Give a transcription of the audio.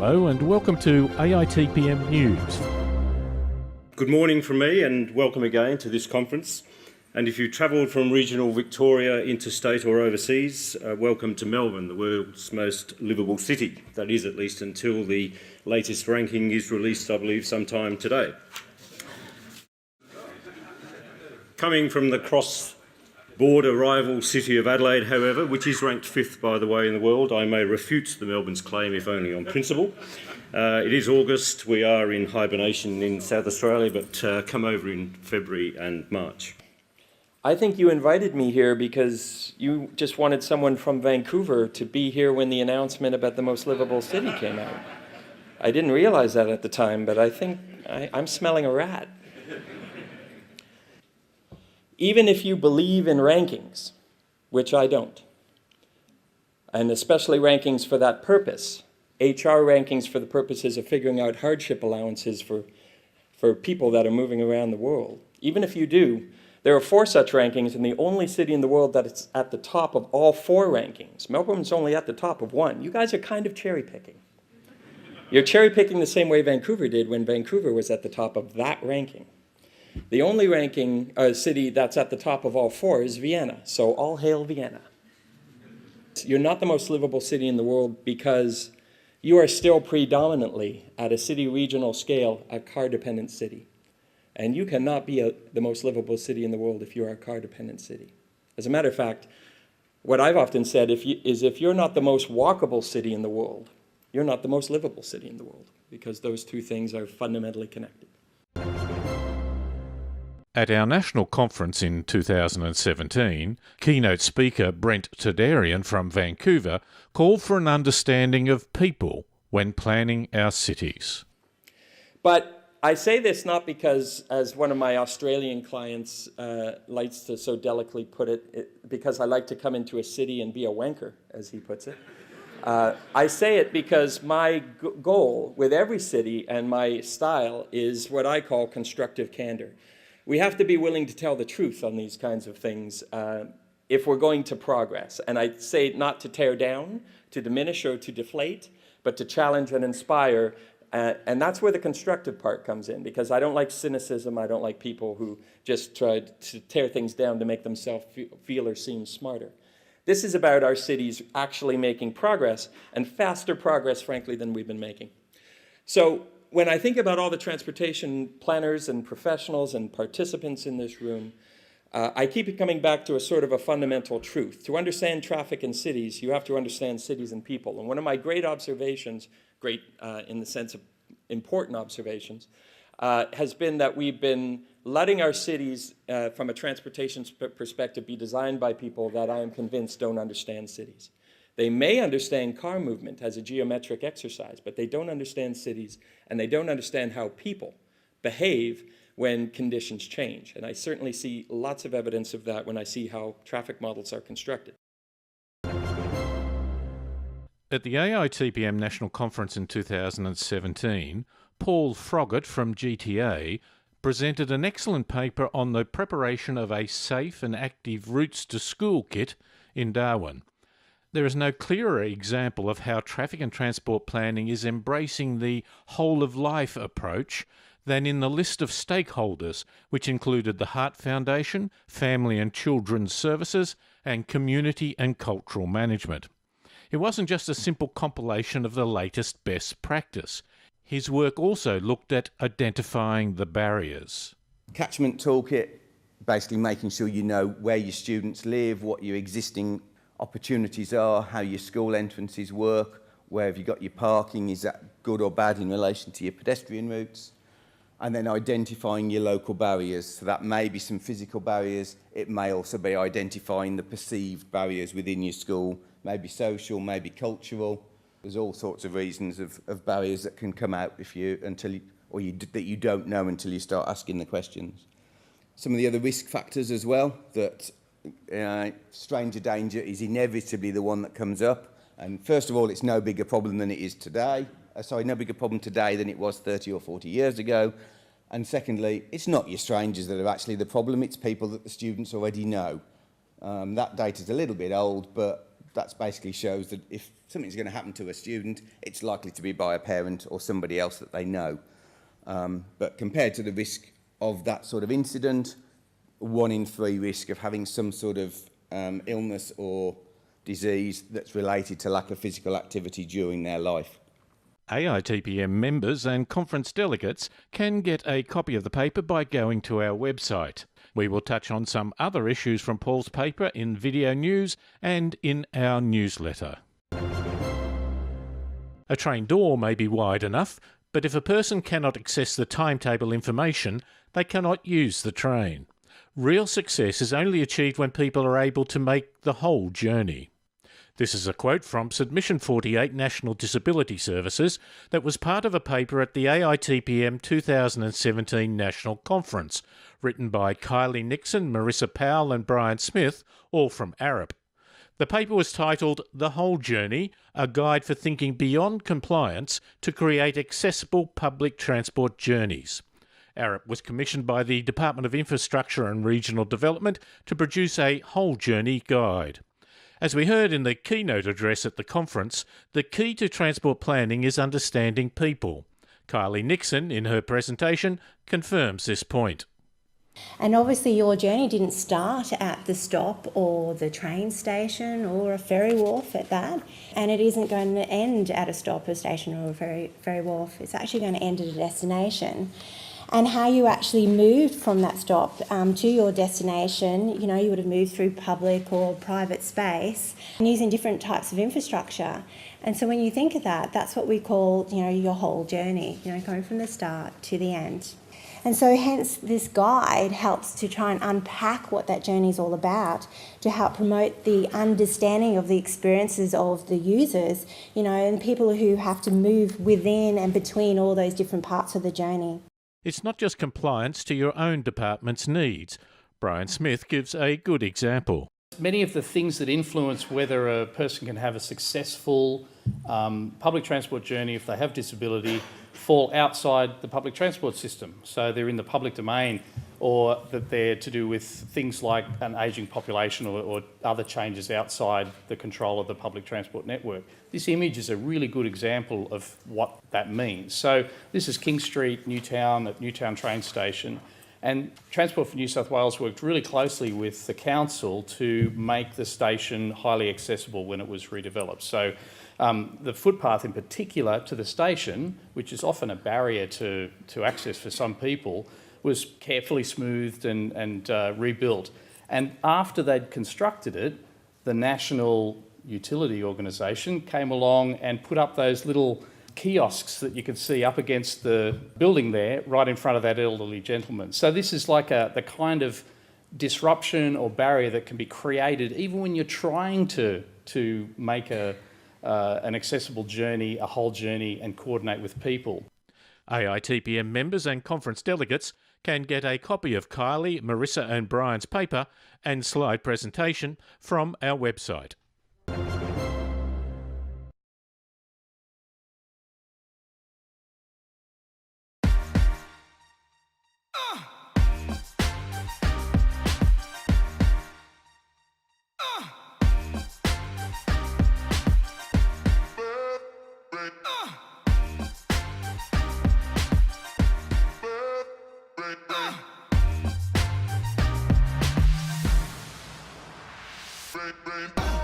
Hello and welcome to AITPM News. Good morning from me and welcome again to this conference. And if you travelled from regional Victoria, interstate or overseas, welcome to Melbourne, the world's most livable city. That is, at least until the latest ranking is released, I believe, sometime today. Coming from the cross-border rival city of Adelaide, however, which is ranked 5th, by the way, in the world, I may refute the Melbourne's claim, if only on principle. It is August, we are in hibernation in South Australia, but come over in February and March. I think you invited me here because you just wanted someone from Vancouver to be here when the announcement about the most livable city came out. I didn't realize that at the time, but I think I'm smelling a rat. Even if you believe in rankings, which I don't, and especially rankings for that purpose, HR rankings for the purposes of figuring out hardship allowances for people that are moving around the world, even if you do, there are 4 such rankings, and the only city in the world that is at the top of all 4 rankings. Melbourne's only at the top of 1. You guys are kind of cherry-picking. You're cherry-picking the same way Vancouver did when Vancouver was at the top of that ranking. The only city that's at the top of all 4 is Vienna, so all hail Vienna. You're not the most livable city in the world because you are still predominantly, at a city-regional scale, a car-dependent city. And you cannot be the most livable city in the world if you're a car-dependent city. As a matter of fact, what I've often said is if you're not the most walkable city in the world, you're not the most livable city in the world, because those 2 things are fundamentally connected. At our national conference in 2017, keynote speaker Brent Todarian from Vancouver called for an understanding of people when planning our cities. But I say this not because, as one of my Australian clients likes to so delicately put it, because I like to come into a city and be a wanker, as he puts it. I say it because my goal with every city and my style is what I call constructive candor. We have to be willing to tell the truth on these kinds of things if we're going to progress. And I say not to tear down, to diminish or to deflate, but to challenge and inspire. And that's where the constructive part comes in, because I don't like cynicism. I don't like people who just try to tear things down to make themselves feel or seem smarter. This is about our cities actually making progress, and faster progress, frankly, than we've been making. So when I think about all the transportation planners and professionals and participants in this room, I keep coming back to a sort of a fundamental truth. To understand traffic in cities, you have to understand cities and people. And one of my great observations, in the sense of important observations, has been that we've been letting our cities, from a transportation perspective, be designed by people that I am convinced don't understand cities. They may understand car movement as a geometric exercise, but they don't understand cities, and they don't understand how people behave when conditions change. And I certainly see lots of evidence of that when I see how traffic models are constructed. At the AITPM National Conference in 2017, Paul Froggatt from GTA presented an excellent paper on the preparation of a safe and active routes to school kit in Darwin. There is no clearer example of how traffic and transport planning is embracing the whole-of-life approach than in the list of stakeholders, which included the Heart Foundation, Family and Children's Services, and Community and Cultural Management. It wasn't just a simple compilation of the latest best practice. His work also looked at identifying the barriers. Catchment toolkit, basically making sure you know where your students live, what your existing opportunities are, how your school entrances work, where have you got your parking, is that good or bad in relation to your pedestrian routes, and then identifying your local barriers. So that may be some physical barriers, it may also be identifying the perceived barriers within your school, maybe social, maybe cultural. There's all sorts of reasons of barriers that can come out that you don't know until you start asking the questions. Some of the other risk factors as well, that stranger danger is inevitably the one that comes up. And first of all, it's no bigger problem than it is today. No bigger problem today than it was 30 or 40 years ago. And secondly, it's not your strangers that are actually the problem, it's people that the students already know. That data's a little bit old, but That basically shows that if something's going to happen to a student, it's likely to be by a parent or somebody else that they know. But compared to the risk of that sort of incident, 1 in 3 risk of having some sort of illness or disease that's related to lack of physical activity during their life. AITPM members and conference delegates can get a copy of the paper by going to our website. We will touch on some other issues from Paul's paper in video news and in our newsletter. A train door may be wide enough, but if a person cannot access the timetable information, they cannot use the train. Real success is only achieved when people are able to make the whole journey. This is a quote from Submission 48 National Disability Services that was part of a paper at the AITPM 2017 National Conference, written by Kylie Nixon, Marissa Powell and Brian Smith, all from Arup. The paper was titled The Whole Journey, A Guide for Thinking Beyond Compliance to Create Accessible Public Transport Journeys. Arup was commissioned by the Department of Infrastructure and Regional Development to produce a whole journey guide. As we heard in the keynote address at the conference, the key to transport planning is understanding people. Kylie Nixon, in her presentation, confirms this point. And obviously your journey didn't start at the stop or the train station or a ferry wharf at that, and it isn't going to end at a stop, a station or a ferry wharf. It's actually going to end at a destination. And how you actually moved from that stop to your destination, you would have moved through public or private space and using different types of infrastructure. And so when you think of that, that's what we call, your whole journey, going from the start to the end. And so hence this guide helps to try and unpack what that journey is all about, to help promote the understanding of the experiences of the users, and people who have to move within and between all those different parts of the journey. It's not just compliance to your own department's needs. Brian Smith gives a good example. Many of the things that influence whether a person can have a successful public transport journey if they have disability fall outside the public transport system. So they're in the public domain, or that they're to do with things like an ageing population or other changes outside the control of the public transport network. This image is a really good example of what that means. So this is King Street, Newtown, at Newtown train station. And Transport for New South Wales worked really closely with the council to make the station highly accessible when it was redeveloped. So the footpath in particular to the station, which is often a barrier to access for some people, was carefully smoothed and rebuilt. And after they'd constructed it, the National Utility Organisation came along and put up those little kiosks that you can see up against the building there, right in front of that elderly gentleman. So this is like the kind of disruption or barrier that can be created even when you're trying to make an accessible journey, a whole journey, and coordinate with people. AITPM members and conference delegates can get a copy of Kylie, Marissa and Brian's paper and slide presentation from our website. Brain.